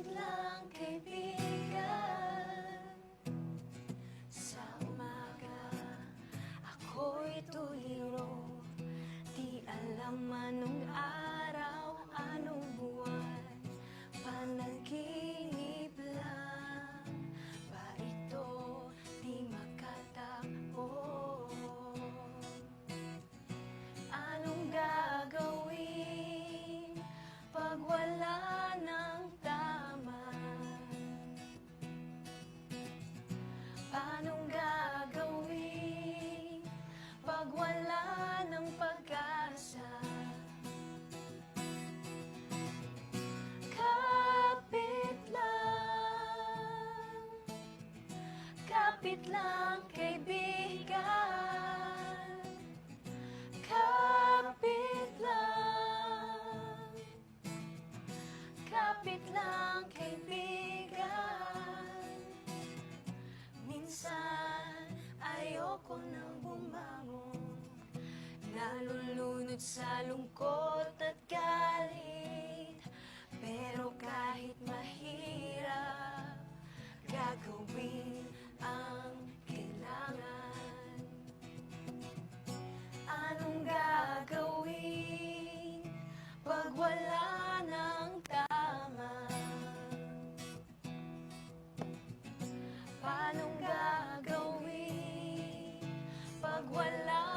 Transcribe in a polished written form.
Kapit lang kaibigan, sa umaga ako'y tuliro. Di alam anong araw, anong buwan, panaginip lang ba ito, di makatakbo. Anong gagawin pag wala ng tama? Anong gagawin pag wala ng pag-asa? Kapit lang kaibigan, kapit lang kaibigan. Minsan ayoko nang bumangon, nalulunod sa lungkot at galit. Pero kahit mahirap, gagawin ang kailangan. Anong gagawin pag wala ng tama? Paanong gagawin pag wala